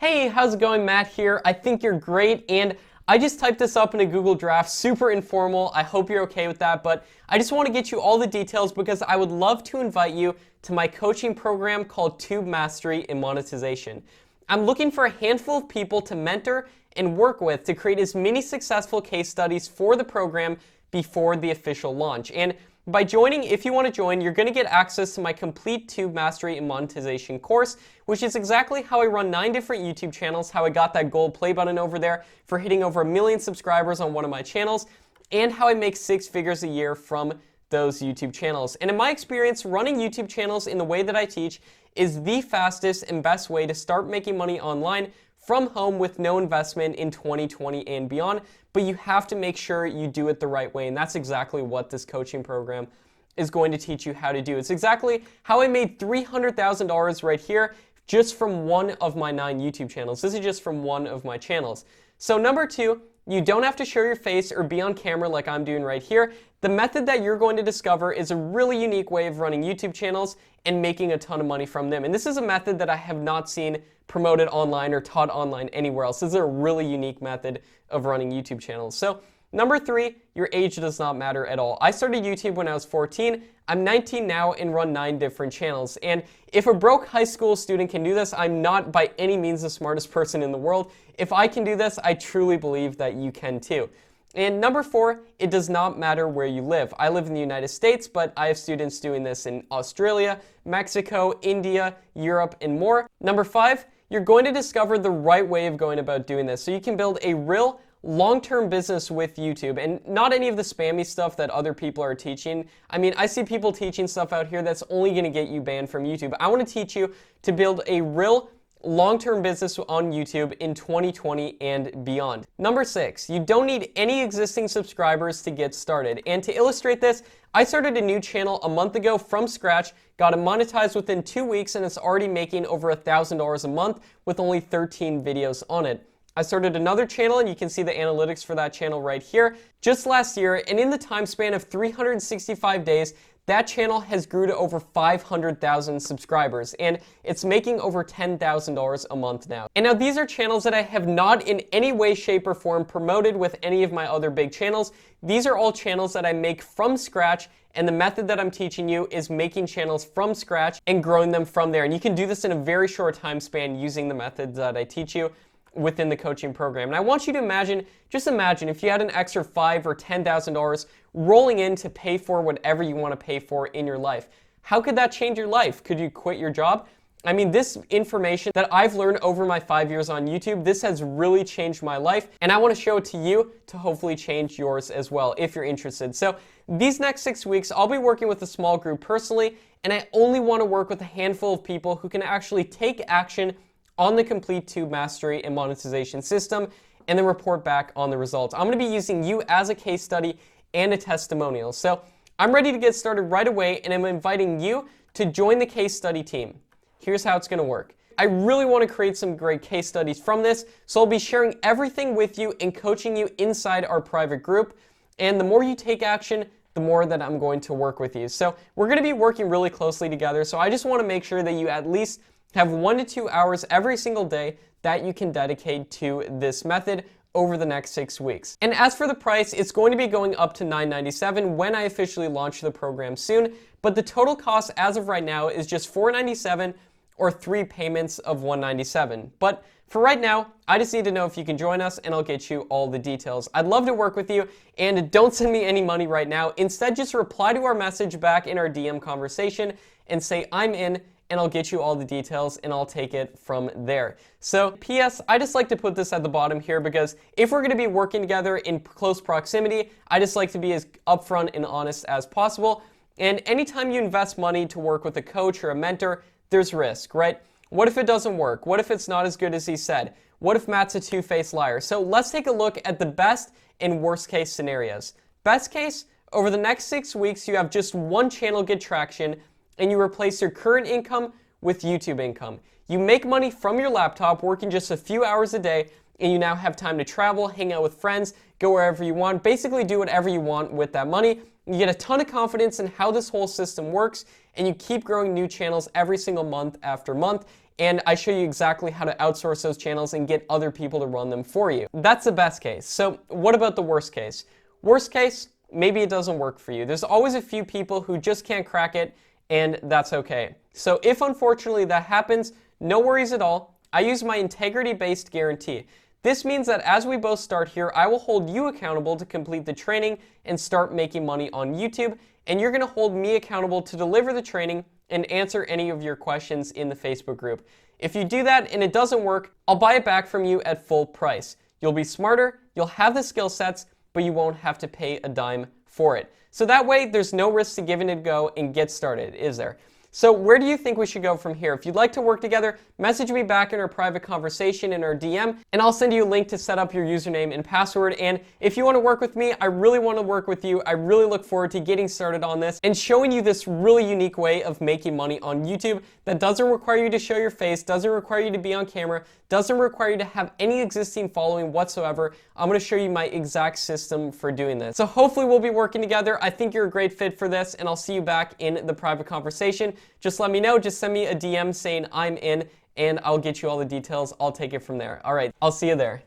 Hey, how's it going? Matt here. I think you're great, and I just typed this up in a Google Drive, super informal. I hope you're okay with that, but I just want to get you all the details because I would love to invite you to my coaching program called Tube Mastery and Monetization. I'm looking for a handful of people to mentor and work with to create as many successful case studies for the program before the official launch. And by joining, if you want to join, you're going to get access to my complete Tube Mastery and Monetization course, which is exactly how I run 9 different YouTube channels, how I got that gold play button over there for hitting over 1 million subscribers on one of my channels, and how I make 6 figures a year from those YouTube channels. And in my experience, running YouTube channels in the way that I teach is the fastest and best way to start making money online from home with no investment in 2020 and beyond, but you have to make sure you do it the right way, and that's exactly what this coaching program is going to teach you how to do. It's exactly how I made $300,000 right here just from one of my 9 YouTube channels. This is just from one of my channels. So number 2, you don't have to show your face or be on camera like I'm doing right here. The method that you're going to discover is a really unique way of running YouTube channels and making a ton of money from them. And this is a method that I have not seen promoted online or taught online anywhere else. This is a really unique method of running YouTube channels. So number 3, your age does not matter at all. I started YouTube when I was 14. I'm 19 now and run 9 different channels. And if a broke high school student can do this, I'm not by any means the smartest person in the world. If I can do this, I truly believe that you can too. And number 4, it does not matter where you live. I live in the United States, but I have students doing this in Australia, Mexico, India, Europe, and more. Number 5, you're going to discover the right way of going about doing this so you can build a real long-term business with YouTube and not any of the spammy stuff that other people are teaching. I mean, I see people teaching stuff out here that's only going to get you banned from YouTube. I want to teach you to build a real long-term business on YouTube in 2020 and beyond. Number 6, you don't need any existing subscribers to get started. And to illustrate this, I started a new channel a month ago from scratch, got it monetized within 2 weeks, and it's already making over $1,000 a month with only 13 videos on it. I started another channel, and you can see the analytics for that channel right here, just last year, and in the time span of 365 days, that channel has grew to over 500,000 subscribers, and it's making over $10,000 a month now. And now these are channels that I have not in any way, shape, or form promoted with any of my other big channels. These are all channels that I make from scratch, and the method that I'm teaching you is making channels from scratch and growing them from there. And you can do this in a very short time span using the methods that I teach you within the coaching program. And I want you to imagine, just imagine if you had an extra $5,000 or $10,000 rolling in to pay for whatever you want to pay for in your life. How could that change your life? Could you quit your job? I mean, this information that I've learned over my 5 years on YouTube, this has really changed my life, and I want to show it to you to hopefully change yours as well if you're interested. So these next 6 weeks, I'll be working with a small group personally, and I only want to work with a handful of people who can actually take action on the complete Tube Mastery and Monetization system, and then report back on the results. I'm going to be using you as a case study and a testimonial. So I'm ready to get started right away, and I'm inviting you to join the case study team. Here's how it's going to work. I really want to create some great case studies from this, so I'll be sharing everything with you and coaching you inside our private group. And the more you take action, the more that I'm going to work with you. So we're going to be working really closely together, so I just want to make sure that you at least have 1 to 2 hours every single day that you can dedicate to this method over the next 6 weeks. And as for the price, it's going to be going up to $997 when I officially launch the program soon, but the total cost as of right now is just $497 or 3 payments of $197. But for right now, I just need to know if you can join us, and I'll get you all the details. I'd love to work with you, and don't send me any money right now. Instead, just reply to our message back in our DM conversation and say, I'm in, and I'll get you all the details, and I'll take it from there. So, P.S., I just like to put this at the bottom here because if we're going to be working together in close proximity, I just like to be as upfront and honest as possible. And anytime you invest money to work with a coach or a mentor, there's risk, right? What if it doesn't work? What if it's not as good as he said? What if Matt's a two-faced liar? So let's take a look at the best and worst case scenarios. Best case, over the next 6 weeks, you have just one channel get traction, and you replace your current income with YouTube income. You make money from your laptop, working just a few hours a day, and you now have time to travel, hang out with friends, go wherever you want, basically do whatever you want with that money. You get a ton of confidence in how this whole system works, and you keep growing new channels every single month after month, and I show you exactly how to outsource those channels and get other people to run them for you. That's the best case. So what about the worst case? Worst case, maybe it doesn't work for you. There's always a few people who just can't crack it, and that's okay. So if unfortunately that happens, no worries at all. I use my integrity-based guarantee. This means that as we both start here, I will hold you accountable to complete the training and start making money on YouTube, and you're gonna hold me accountable to deliver the training and answer any of your questions in the Facebook group. If you do that and it doesn't work, I'll buy it back from you at full price. You'll be smarter, you'll have the skill sets, but you won't have to pay a dime for it. So that way, there's no risk to giving it a go and get started, is there? So where do you think we should go from here? If you'd like to work together, message me back in our private conversation in our DM, and I'll send you a link to set up your username and password. And if you want to work with me, I really want to work with you. I really look forward to getting started on this and showing you this really unique way of making money on YouTube that doesn't require you to show your face, doesn't require you to be on camera, doesn't require you to have any existing following whatsoever. I'm going to show you my exact system for doing this. So hopefully we'll be working together. I think you're a great fit for this, and I'll see you back in the private conversation. Just let me know. Just send me a DM saying I'm in, and I'll get you all the details. I'll take it from there. All right, I'll see you there.